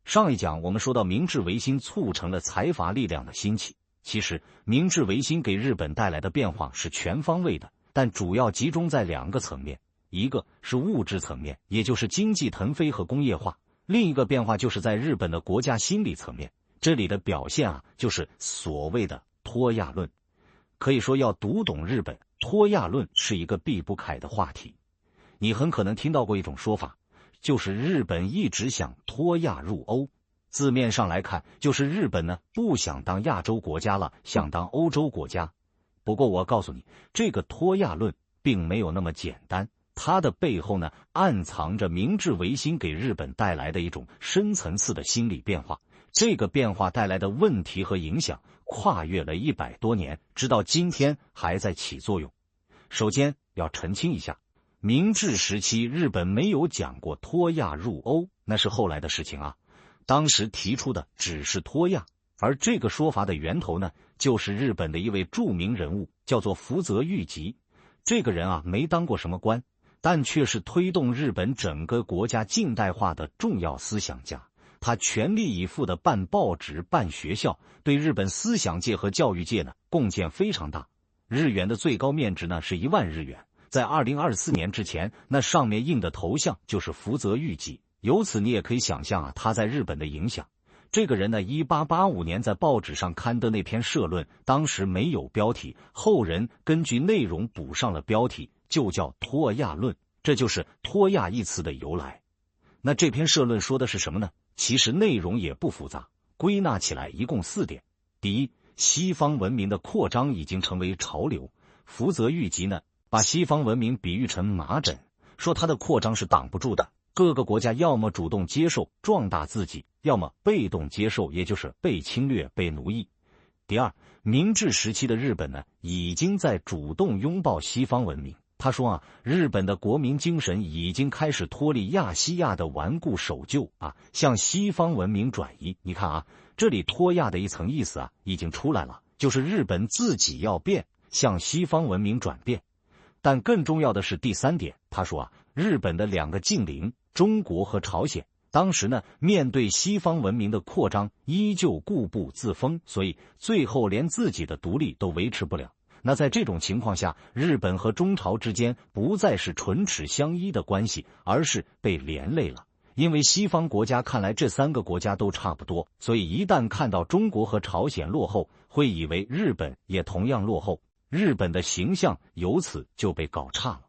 上一讲我们说到明治维新促成了财阀力量的兴起，其实明治维新给日本带来的变化是全方位的，但主要集中在两个层面，一个是物质层面，也就是经济腾飞和工业化；另一个变化就是在日本的国家心理层面，这里的表现就是所谓的脱亚论。可以说要读懂日本，脱亚论是一个避不开的话题。你很可能听到过一种说法，就是日本一直想脱亚入欧。字面上来看，就是日本呢不想当亚洲国家了，想当欧洲国家。不过我告诉你，这个脱亚论并没有那么简单，它的背后呢暗藏着明治维新给日本带来的一种深层次的心理变化。这个变化带来的问题和影响跨越了100多年，直到今天还在起作用。首先要澄清一下，明治时期日本没有讲过脱亚入欧，那是后来的事情啊。当时提出的只是脱亚，而这个说法的源头呢，就是日本的一位著名人物，叫做福泽谕吉。这个人没当过什么官，但却是推动日本整个国家近代化的重要思想家。他全力以赴地办报纸、办学校，对日本思想界和教育界呢贡献非常大。日元的最高面值呢是1万日元，在2024年之前，那上面印的头像就是福泽谕吉。由此你也可以想象他在日本的影响。这个人呢，1885年在报纸上刊登那篇社论，当时没有标题，后人根据内容补上了标题，就叫脱亚论，这就是脱亚一词的由来。那这篇社论说的是什么呢？其实内容也不复杂，归纳起来一共4点。第一，西方文明的扩张已经成为潮流。福泽谕吉呢，把西方文明比喻成麻疹，说它的扩张是挡不住的。各个国家要么主动接受壮大自己，要么被动接受，也就是被侵略、被奴役。第二，明治时期的日本呢，已经在主动拥抱西方文明。他说日本的国民精神已经开始脱离亚细亚的顽固守旧向西方文明转移。你看这里脱亚的一层意思已经出来了，就是日本自己要变，向西方文明转变。但更重要的是第3点，他说日本的2个近邻，中国和朝鲜，当时呢面对西方文明的扩张，依旧固步自封，所以最后连自己的独立都维持不了。那在这种情况下，日本和中朝之间不再是唇齿相依的关系，而是被连累了。因为西方国家看来这3个国家都差不多，所以一旦看到中国和朝鲜落后，会以为日本也同样落后，日本的形象由此就被搞差了。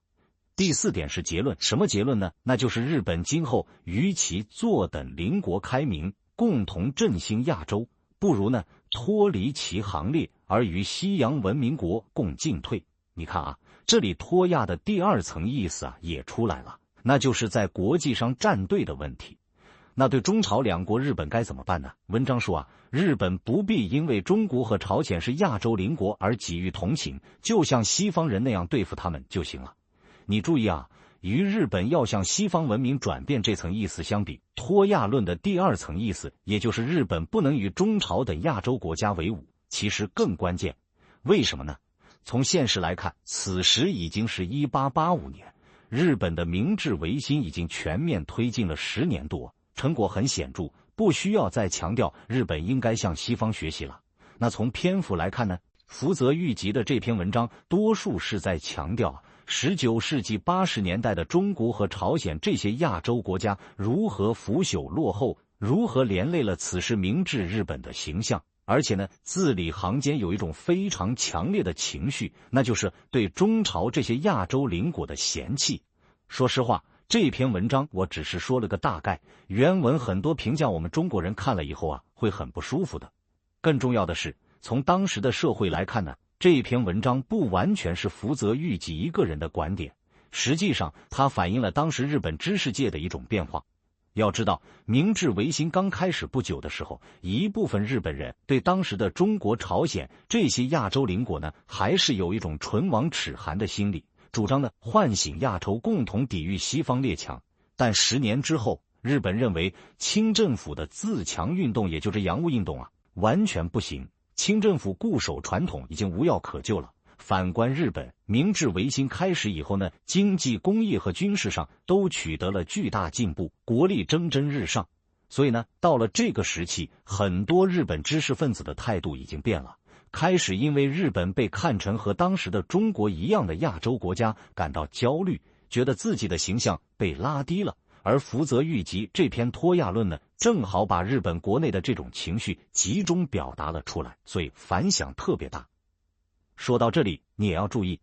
第4点是结论，什么结论呢？那就是日本今后与其坐等邻国开明，共同振兴亚洲，不如呢脱离其行列，而与西洋文明国共进退。你看这里脱亚的第2层意思也出来了，那就是在国际上站队的问题。那对中朝2国日本该怎么办呢？文章说日本不必因为中国和朝鲜是亚洲邻国而给予同情，就像西方人那样对付他们就行了。你注意与日本要向西方文明转变这层意思相比，脱亚论的第2层意思，也就是日本不能与中朝等亚洲国家为伍，其实更关键。为什么呢？从现实来看，此时已经是1885年，日本的明治维新已经全面推进了10年多，成果很显著，不需要再强调日本应该向西方学习了。那从篇幅来看呢，福泽谕吉的这篇文章多数是在强调19世纪80年代的中国和朝鲜这些亚洲国家如何腐朽落后，如何连累了此时明治日本的形象。而且呢，字里行间有一种非常强烈的情绪，那就是对中朝这些亚洲邻国的嫌弃。说实话，这篇文章我只是说了个大概，原文很多评价我们中国人看了以后会很不舒服的。更重要的是，从当时的社会来看呢，这篇文章不完全是福泽谕吉一个人的观点，实际上它反映了当时日本知识界的一种变化。要知道，明治维新刚开始不久的时候，一部分日本人对当时的中国、朝鲜这些亚洲邻国呢，还是有一种唇亡齿寒的心理，主张呢唤醒亚洲共同抵御西方列强。但10年之后，日本认为清政府的自强运动，也就是洋务运动完全不行，清政府固守传统已经无药可救了。反观日本，明治维新开始以后呢，经济、工业和军事上都取得了巨大进步，国力蒸蒸日上。所以呢，到了这个时期，很多日本知识分子的态度已经变了，开始因为日本被看成和当时的中国一样的亚洲国家感到焦虑，觉得自己的形象被拉低了。而福泽谕吉这篇脱亚论呢，正好把日本国内的这种情绪集中表达了出来，所以反响特别大。说到这里，你也要注意，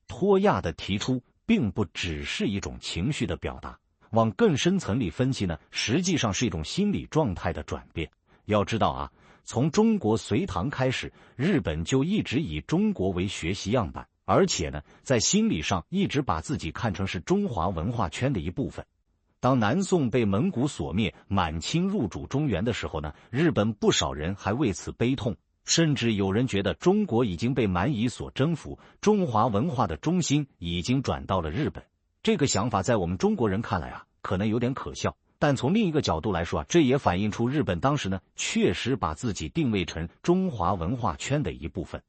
脱亚的提出并不只是一种情绪的表达，往更深层里分析呢，实际上是一种心理状态的转变。要知道啊，从中国隋唐开始，日本就一直以中国为学习样板，而且呢，在心理上一直把自己看成是中华文化圈的一部分。当南宋被蒙古所灭，满清入主中原的时候呢，日本不少人还为此悲痛，甚至有人觉得中国已经被蛮夷所征服，中华文化的中心已经转到了日本。这个想法在我们中国人看来啊，可能有点可笑，但从另一个角度来说啊，这也反映出日本当时呢，确实把自己定位成中华文化圈的一部分。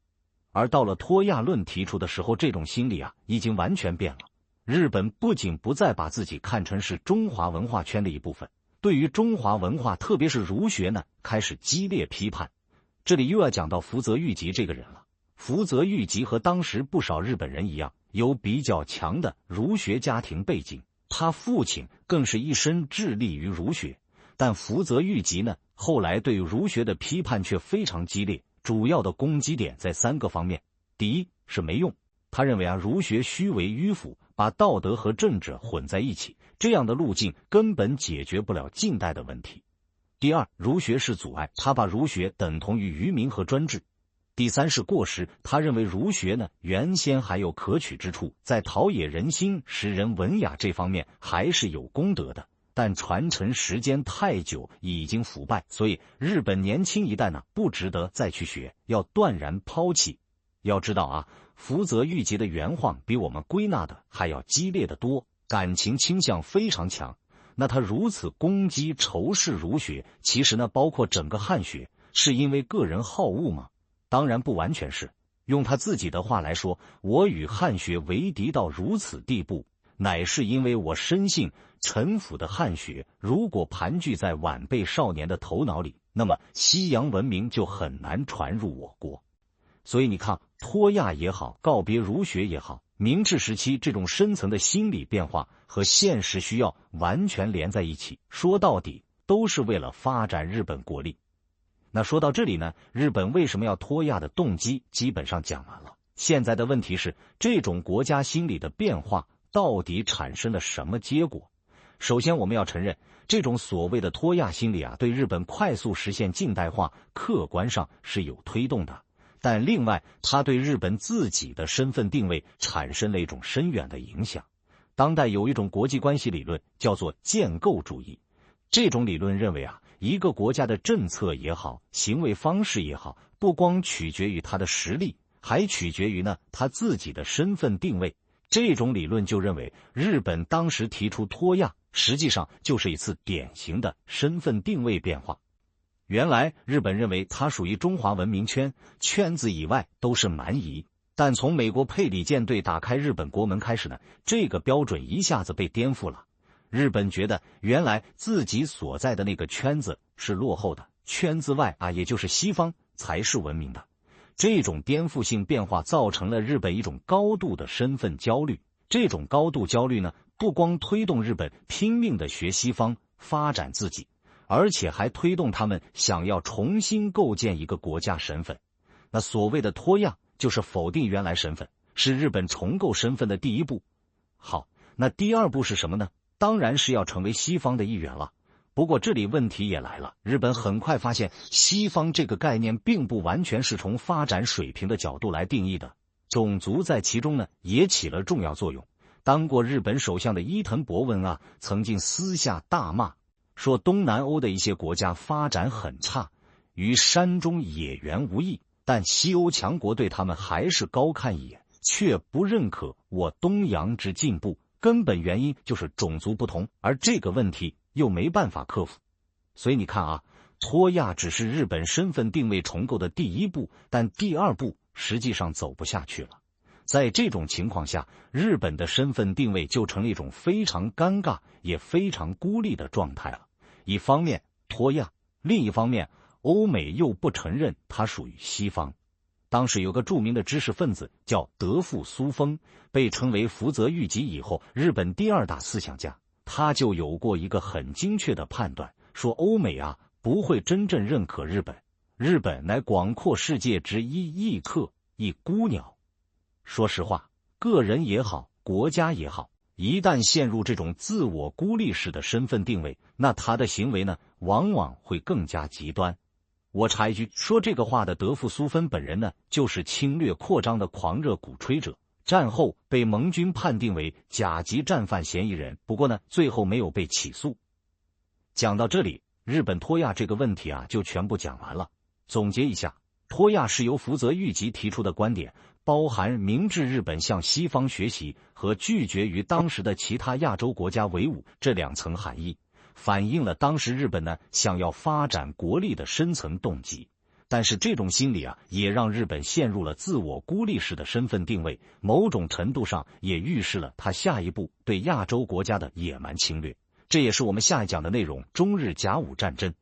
而到了脱亚论提出的时候，这种心理啊，已经完全变了。日本不仅不再把自己看成是中华文化圈的一部分，对于中华文化，特别是儒学呢，开始激烈批判。这里又要讲到福泽谕吉这个人了。福泽谕吉和当时不少日本人一样，有比较强的儒学家庭背景，他父亲更是一生致力于儒学。但福泽谕吉呢，后来对儒学的批判却非常激烈，主要的攻击点在3个方面。第一是没用，他认为啊，儒学虚伪迂腐，把道德和政治混在一起，这样的路径根本解决不了近代的问题。第二，儒学是阻碍，他把儒学等同于愚民和专制。第三是过时，他认为儒学呢，原先还有可取之处，在陶冶人心、使人文雅这方面还是有功德的，但传承时间太久，已经腐败，所以日本年轻一代呢，不值得再去学，要断然抛弃。要知道啊，福泽谕吉的原话比我们归纳的还要激烈得多，感情倾向非常强。那他如此攻击仇视儒学，其实呢，包括整个汉学，是因为个人好恶吗？当然不完全是。用他自己的话来说，我与汉学为敌到如此地步，乃是因为我深信陈腐的汉学如果盘踞在晚辈少年的头脑里，那么西洋文明就很难传入我国。所以你看，脱亚也好，告别儒学也好，明治时期这种深层的心理变化和现实需要完全连在一起，说到底都是为了发展日本国力。那说到这里呢，日本为什么要脱亚的动机基本上讲完了。现在的问题是，这种国家心理的变化到底产生了什么结果？首先我们要承认，这种所谓的脱亚心理啊，对日本快速实现近代化客观上是有推动的。但另外，它对日本自己的身份定位产生了一种深远的影响。当代有一种国际关系理论叫做建构主义，这种理论认为啊，一个国家的政策也好，行为方式也好，不光取决于它的实力，还取决于呢它自己的身份定位。这种理论就认为，日本当时提出脱亚，实际上就是一次典型的身份定位变化。原来日本认为它属于中华文明圈，圈子以外都是蛮夷。但从美国佩里舰队打开日本国门开始呢，这个标准一下子被颠覆了。日本觉得原来自己所在的那个圈子是落后的，圈子外啊，也就是西方才是文明的。这种颠覆性变化造成了日本一种高度的身份焦虑。这种高度焦虑呢，不光推动日本拼命的学西方发展自己，而且还推动他们想要重新构建一个国家身份。那所谓的脱亚就是否定原来身份，是日本重构身份的第一步。好，那第二步是什么呢？当然是要成为西方的一员了。不过这里问题也来了，日本很快发现西方这个概念并不完全是从发展水平的角度来定义的，种族在其中呢也起了重要作用。当过日本首相的伊藤博文啊，曾经私下大骂，说东南欧的一些国家发展很差，与山中野原无异，但西欧强国对他们还是高看一眼，却不认可我东洋之进步。根本原因就是种族不同，而这个问题又没办法克服。所以你看啊，脱亚只是日本身份定位重构的第一步，但第二步实际上走不下去了。在这种情况下，日本的身份定位就成了一种非常尴尬也非常孤立的状态了。一方面，托亚。另一方面，欧美又不承认它属于西方。当时有个著名的知识分子叫德富苏峰，被称为福泽谕吉以后日本第二大思想家，他就有过一个很精确的判断，说欧美啊不会真正认可日本，日本乃广阔世界之一异客一孤鸟。说实话，个人也好，国家也好，一旦陷入这种自我孤立式的身份定位，那他的行为呢，往往会更加极端。我插一句，说这个话的德富苏芬本人呢，就是侵略扩张的狂热鼓吹者，战后被盟军判定为甲级战犯嫌疑人，不过呢，最后没有被起诉。讲到这里，日本托亚这个问题啊，就全部讲完了。总结一下，托亚是由福泽谕吉提出的观点，包含明治日本向西方学习和拒绝与当时的其他亚洲国家为伍这两层含义，反映了当时日本呢想要发展国力的深层动机。但是这种心理啊，也让日本陷入了自我孤立式的身份定位，某种程度上也预示了他下一步对亚洲国家的野蛮侵略。这也是我们下一讲的内容：中日甲午战争。